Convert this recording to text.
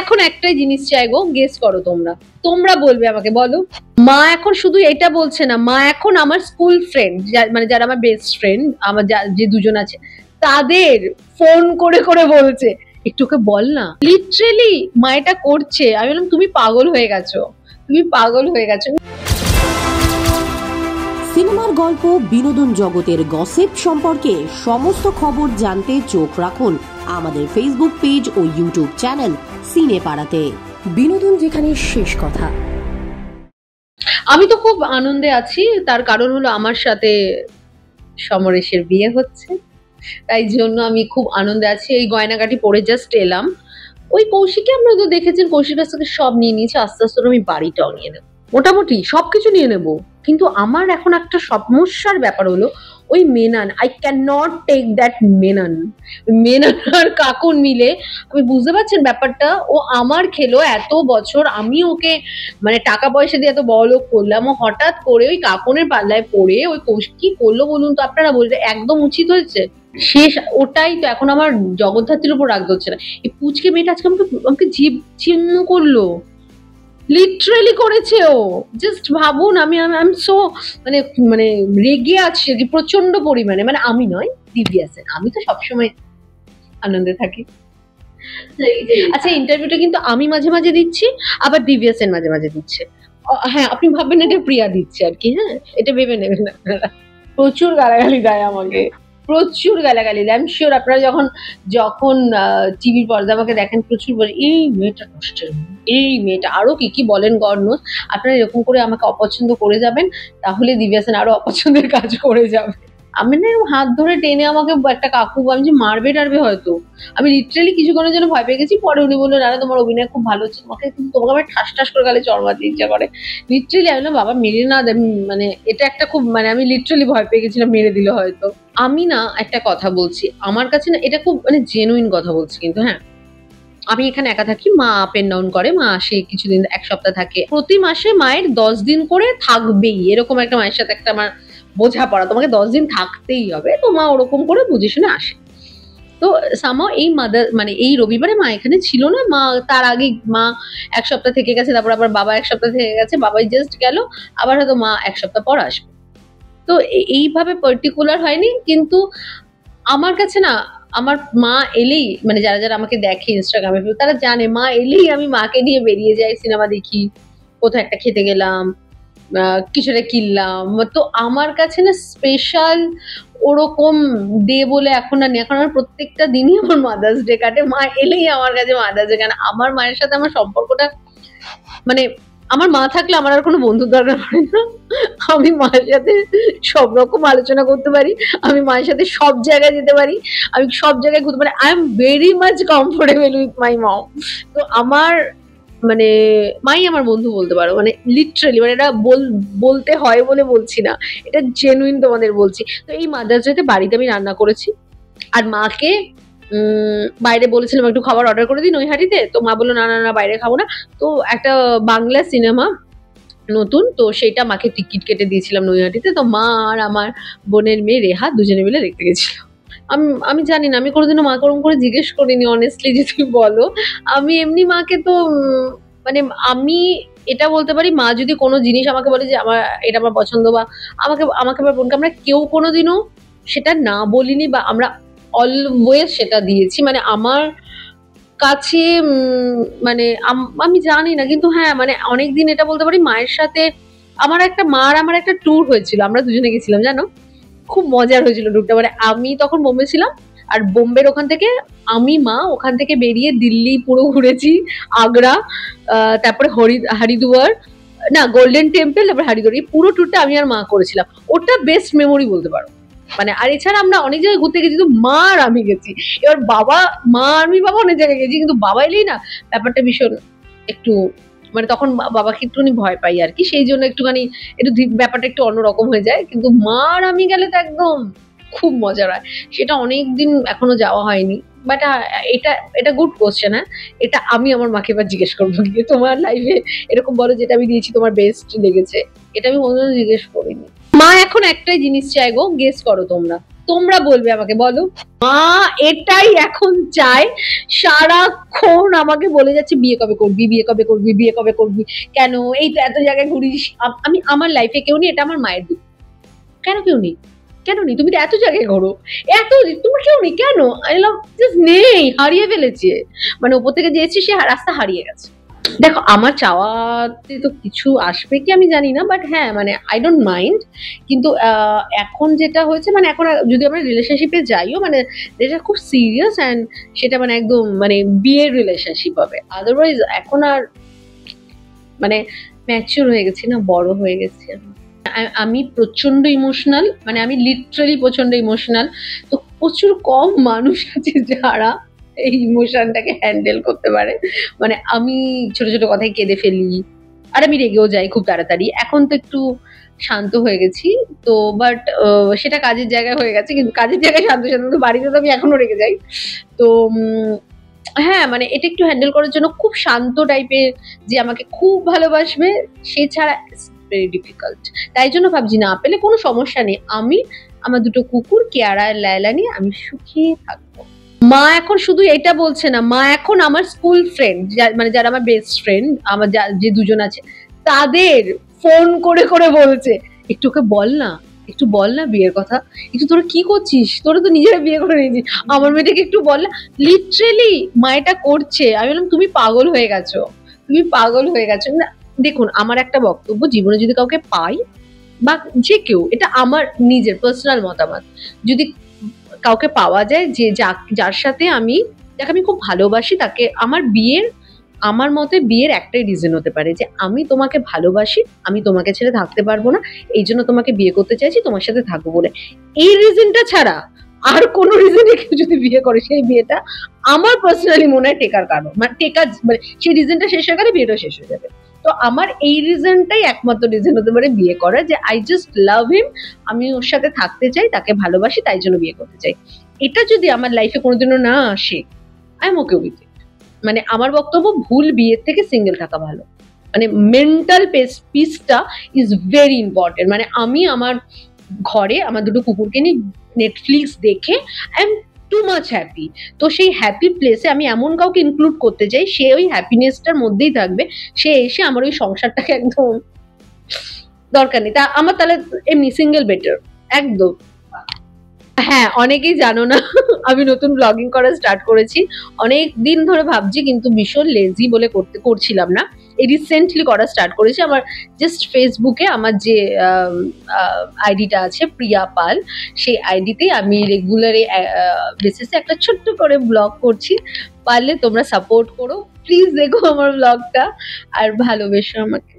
এখন একটাই জিনিস চাই গো, গেস করো তোমরা, তোমরা বলবে আমাকে, বলো। মা এখন শুধু এটা বলছে না, মা এখন আমার স্কুল ফ্রেন্ড, মানে যারা আমার বেস্ট ফ্রেন্ড, আমার যে দুজন আছে তাদের ফোন করে করে বলছে একটু ওকে বল না। লিটারেলি মা এটা করছে। আমি বললাম তুমি পাগল হয়ে গেছো, তুমি পাগল হয়ে গেছো। সিনেমার গল্প, বিনোদন জগতের গসিপ সম্পর্কে সমস্ত খবর জানতে চোখ রাখুন আমাদের ফেসবুক পেজ ও ইউটিউব চ্যানেল সিনে পাড়াতে। বিনোদন যেখানে শেষ কথা। আমি তো খুব আনন্দে আছি, তার কারণ হলো আমার সাথে সমরেশের বিয়ে হচ্ছে, তাই জন্য আমি খুব আনন্দে আছি। এই গয়নাগাটি পরে জাস্ট এলাম। ওই কৌশিককে আপনারা তো দেখেছেন, কৌশিক কাছ থেকে সব নিয়ে নিয়েছি, আস্তে আস্তে আমি বাড়িটাও নিয়ে নেবো, মোটামুটি সবকিছু নিয়ে নেবো। কিন্তু আমার এখন একটা সমস্যার ব্যাপার হলো ওই মেনান, I can not take that মেনান। মেনান আর কাকুন মিলে, আমি বুঝতে পারছেন ব্যাপারটা, ও আমার খেলো এত বছর, আমি ওকে মানে টাকা পয়সা দিয়ে এত বড়লোক করলাম, ও হঠাৎ করে ওই কাকুনের পাল্লায় পড়ে ওই কৌশিক কি করলো বলুন তো আপনারা, বলতে একদম উচিত হয়েছে শেষ। ওটাই তো এখন আমার জগদ্ধাত্রীর উপর রাগ হচ্ছে না। এই পুচকে মেয়েটা আজকে আমাকে জীব চিহ্ন করলো, লিটারালি করেছে ও। জাস্ট ভাবুন, আমি সো মানে মানে রেগে আছি প্রচন্ড পরিমাণে, মানে আমি নয়, দিব্যা সেন। আমি তো সবসময় আনন্দে থাকি। আচ্ছা, ইন্টারভিউটা কিন্তু আমি মাঝে মাঝে দিচ্ছি, আবার দিব্যা সেন মাঝে মাঝে দিচ্ছে। হ্যাঁ, আপনি ভাববেন এটা প্রিয়া দিচ্ছে আর কি, হ্যাঁ এটা ভেবে নেবেন আপনারা। প্রচুর গালাগালি দেয় আমাকে, প্রচুর গালাগালি দেয়। আমি শিওর আপনারা যখন যখন টিভির পর্দা আমাকে দেখেন, প্রচুর বলে এই মেয়েটা কষ্টের, এই মেয়েটা, আরো কি কি বলেন গড নোস। আপনারা এরকম করে আমাকে অপছন্দ করে যাবেন, তাহলে দিব্যা সেন আরো অপছন্দের কাজ করে যাবে। আমি না হাত ধরে টেনে আমাকে একটা কাকু, আমি যে মারবে টারবে হয়তো, আমি লিটারালি কিছুক্ষণের জন্য ভয় পেয়ে গেছি। পরে উনি বললেন না তোমার অভিনয় খুব ভালো হচ্ছে, তোমাকে কিন্তু তোমাকে আমার ঠাস ঠাস করে গালে চড় মারতে ইচ্ছা করে। লিটারালি আমি না বাবা মেরে না, মানে এটা একটা খুব, মানে আমি লিটারালি ভয় পেয়ে গেছিলাম মেরে দিলে হয়তো। আমি না একটা কথা বলছি, আমার কাছে না এটা খুব মানে জেনুইন কথা বলছি কিন্তু, হ্যাঁ আমি এখানে একা থাকি, মা আপ এন্ড ডাউন করে, মা আসে কিছুদিন, এক সপ্তাহ থাকে, প্রতি মাসে মায়ের 10 দিন করে থাকবেই, এরকম একটা মায়ের সাথে একটা আমার বোঝাপড়া, তোমাকে 10 দিন থাকতেই হবে। তো মা ওরকম করে বুঝে শুনে আসে। তো সামাও এই মাদার মানে এই রবিবারে মা এখানে ছিল না, মা তার আগে মা এক সপ্তাহ থেকে গেছে, তারপর আবার বাবা এক সপ্তাহ থেকে গেছে, বাবাই জাস্ট গেল, আবার হয়তো মা এক সপ্তাহ পর আসবে। তো এইভাবে পার্টিকুলার হয়নি, কিন্তু আমার কাছে না আমার মা এলেই, মানে যারা যারা আমাকে দেখে ইনস্টাগ্রামে তারা জানে, মা এলেই আমি মাকে নিয়ে বেরিয়ে যাই, সিনেমা দেখি, কোথাও একটা খেতে গেলাম, কিছুটা কিনলাম। তো আমার কাছে না স্পেশাল ওরকম ডে বলে এখন আর নেই, এখন আমার প্রত্যেকটা দিনই আমার মাদার্স ডে কাটে, মা এলেই আমার কাছে মাদার্স ডে। কারণ আমার মায়ের সাথে আমার সম্পর্কটা, মানে আমার মা থাকলে আমার আর কোনো বন্ধুর দরকার পড়ে না, আমি মায়ের সাথে সব রকম আলোচনা করতে পারি, আমি মায়ের সাথে সব জায়গায় যেতে পারি, আমি সব জায়গায় ঘুরতে পারি, I am very much comfortable with my mom. তো আমার মানে মাই আমার বন্ধু বলতে পারো, মানে লিটারালি, মানে এটা বলতে হয় বলে বলছি না, এটা জেনুইন তোমাদের বলছি। তো এই মাদার্স ডেতে বাড়িতে আমি রান্না করেছি, আর মাকে বাইরে বলেছিলাম একটু খাবার অর্ডার করে দিই নৈহাটিতে, তো মা বললো না না না বাইরে খাবো না। তো একটা বাংলা সিনেমা নতুন, তো সেটা মাকে টিকিট কেটে দিয়েছিলাম নৈহাটিতে। তো মা আর আমার বোনের মেয়ে রেহা দুজনে মিলে দেখতে গেছিল। আমি জানি না, আমি কোনোদিনও মা ওরকম করে জিজ্ঞেস করিনি অনেস্টলি, যদি বলো। আমি এমনি মাকে তো মানে আমি এটা বলতে পারি, মা যদি কোনো জিনিস আমাকে বলে যে আমার এটা আমার পছন্দ, বা আমাকে আমার বোনকে আমরা কেউ কোনোদিনও সেটা না বলিনি, বা আমরা অলওয়েজ সেটা দিয়েছি। মানে আমার কাছে মানে আমি জানি না, কিন্তু হ্যাঁ মানে অনেকদিন এটা বলতে পারি মায়ের সাথে আমার একটা ট্যুর হয়েছিল, আমরা দুজনে গেছিলাম জানো, খুব মজার হয়েছিল ট্যুরটা। মানে আমি তখন বোম্বে ছিলাম, আর বোম্বের ওখান থেকে আমি মা ওখান থেকে বেরিয়ে দিল্লি পুরো ঘুরেছি, আগ্রা, তারপরে হরিদ্বার, না গোল্ডেন টেম্পল, তারপরে হরিদ্বার, এই পুরো ট্যুরটা আমি আর মা করেছিলাম। ওটা বেস্ট মেমোরি বলতে পারো। মানে আর এছাড়া আমরা অনেক জায়গায় ঘুরতে গেছি, কিন্তু মা আর আমি গেছি। এবার মা আমি বাবা অনেক জায়গায় গেছি, কিন্তু বাবা এলেই না ব্যাপারটা ভীষণ একটু, মানে তখন বাবাকে একটুখানি ভয় পাই আর কি, সেই জন্য একটুখানি একটু ব্যাপারটা একটু অন্যরকম হয়ে যায়। কিন্তু মা আর আমি গেলে তো একদম খুব মজার হয়, সেটা অনেকদিন এখনো যাওয়া হয়নি। বাট এটা গুড কোশ্চেন। হ্যাঁ, এটা আমি আমার মাকে এবার জিজ্ঞেস করবো গিয়ে, তোমার লাইফে এরকম বলো যেটা আমি দিয়েছি তোমার বেস্ট লেগেছে, এটা আমি কোনোদিনও জিজ্ঞেস করিনি। মা এখন একটাই জিনিস চাই গো, গেস করো তোমরা, তোমরা বলবে আমাকে, বলো। মা এটাই এখন চায়, সারাক্ষণ আমাকে বলে যাচ্ছে বিয়ে কবে করবি, বিয়ে কবে করবি, বিয়ে কবে করবি, কেন এই তো এত জায়গায় ঘুরিস। আমি আমার লাইফে কেউ নেই, এটা আমার মায়ের দুঃখ। কেন কেউ নেই, কেন নেই, তুমি তো এত জায়গায় ঘোরো, এত তোমার কেউ নেই কেন? জাস্ট নেই, হারিয়ে ফেলেছে, মানে ওপর থেকে যেয়েছি সে রাস্তা হারিয়ে গেছে। দেখো আমার চাওয়াতে তো কিছু আসবে কি আমি জানি না, বাট হ্যাঁ মানে আই ডোন্ট মাইন্ড। কিন্তু এখন যেটা হয়েছে, মানে এখন যদি আমরা রিলেশনশিপে যাইও, মানে যেটা খুব সিরিয়াস অ্যান্ড সেটা মানে একদম মানে বিয়ের রিলেশনশিপ হবে। আদারওয়াইজ এখন আর মানে ম্যাচিউর হয়ে গেছি না, বড় হয়ে গেছি আমি প্রচন্ড ইমোশনাল, মানে আমি লিটারালি প্রচন্ড ইমোশনাল। তো প্রচুর কম মানুষ আছে যারা এই ইমোশনটাকে হ্যান্ডেল করতে পারে। মানে আমি ছোট ছোট কথায় কেঁদে ফেলি, আর আমি রেগেও যাই খুব তাড়াতাড়ি। এখন তো একটু শান্ত হয়ে গেছি, তো বাট সেটা কাজের জায়গায় হয়ে গেছে, কিন্তু কাজের জায়গায় শান্ত শান্ত, তো বাড়িতে তো আমি এখনো রেগে যাই। তো হ্যাঁ মানে এটা একটু হ্যান্ডেল করার জন্য খুব শান্ত টাইপের যে আমাকে খুব ভালোবাসবে, সে ছাড়া ভেরি ডিফিকাল্ট। তাই জন্য ভাবছি না পেলে কোনো সমস্যা নেই, আমি আমার দুটো কুকুর কেয়ারা আর লায়লা নিয়ে আমি সুখী থাকবো। মা এখন শুধু এটা বলছে না, মা এখন আমার স্কুল ফ্রেন্ড, মানে যারা আমার বেস্ট ফ্রেন্ড, আমার যে দুজন আছে তাদের ফোন করে করে বলছে একটু ওকে বল না, একটু বল না বিয়ের কথা, একটু তোরা কি করছিস, তোরা তো নিজেরা বিয়ে করে নিয়েছিস, আমার মেয়েটাকে একটু বল না। লিটারেলি মা এটা করছে। আমি বললাম তুমি পাগল হয়ে গেছো, তুমি পাগল হয়ে গেছো না। দেখুন আমার একটা বক্তব্য, জীবনে যদি কাউকে পাই বা যে কেউ, এটা আমার নিজের পার্সোনাল মতামত, যদি কাউকে পাওয়া যায় যে যার সাথে যাকে আমি খুব ভালোবাসি, তাকে আমার মতে বিয়ের একটাই রিজন হতে পারে যে আমি তোমাকে ভালোবাসি, আমি তোমাকে ছেড়ে থাকতে পারবো না, এই জন্য তোমাকে বিয়ে করতে চাইছি, তোমার সাথে থাকবো বলে। এই রিজনটা ছাড়া আর কোনো রিজনে কেউ যদি বিয়ে করে, সেই বিয়েটা আমার পার্সোনালি মনে হয় টেকার কারণ, মানে মানে সেই রিজনটা শেষ হয়ে গেলে বিয়েটা শেষ হয়ে যাবে। তো আমার এই রিজনটাই একমাত্র রিজন হতে পারে বিয়ে করার, যে আই জাস্ট লাভ হিম, আমি ওর সাথে থাকতে চাই, তাকে ভালোবাসি, তাই জন্য বিয়ে করতে চাই। এটা যদি আমার লাইফে কোনোদিনও না আসে, I am okay with it. মানে আমার বক্তব্য, ভুল বিয়ের থেকে সিঙ্গেল থাকা ভালো। মানে মেন্টাল পিসটা ইজ ভেরি ইম্পর্টেন্ট। মানে আমি আমার ঘরে আমার দুটো কুকুরকে নিয়ে নেটফ্লিক্স দেখে I am too much happy. তো সেই হ্যাপি প্লেসে আমি এমন কাউকে ইনক্লুড করতে চাই, সে ওই হ্যাপিনেসটার মধ্যেই থাকবে, সে এসে আমার ওই সংসারটাকে একদম দরকার নেই। তা আমার তাহলে এমনি সিঙ্গেল বেটার একদম। হ্যাঁ অনেকেই জানো না আমি নতুন ব্লগিং করা স্টার্ট করেছি, অনেক দিন ধরে ভাবছি কিন্তু ভীষণ লেজি বলে করছিলাম না। এই রিসেন্টলি করা স্টার্ট করেছি। আমার জাস্ট ফেসবুকে আমার যে আইডিটা আছে প্রিয়া পাল, সেই আইডিতেই আমি রেগুলার বেসিসে একটা ছোট্ট করে ব্লগ করছি। পারলে তোমরা সাপোর্ট করো প্লিজ, দেখো আমার ব্লগটা আর ভালোবেসো আমাকে।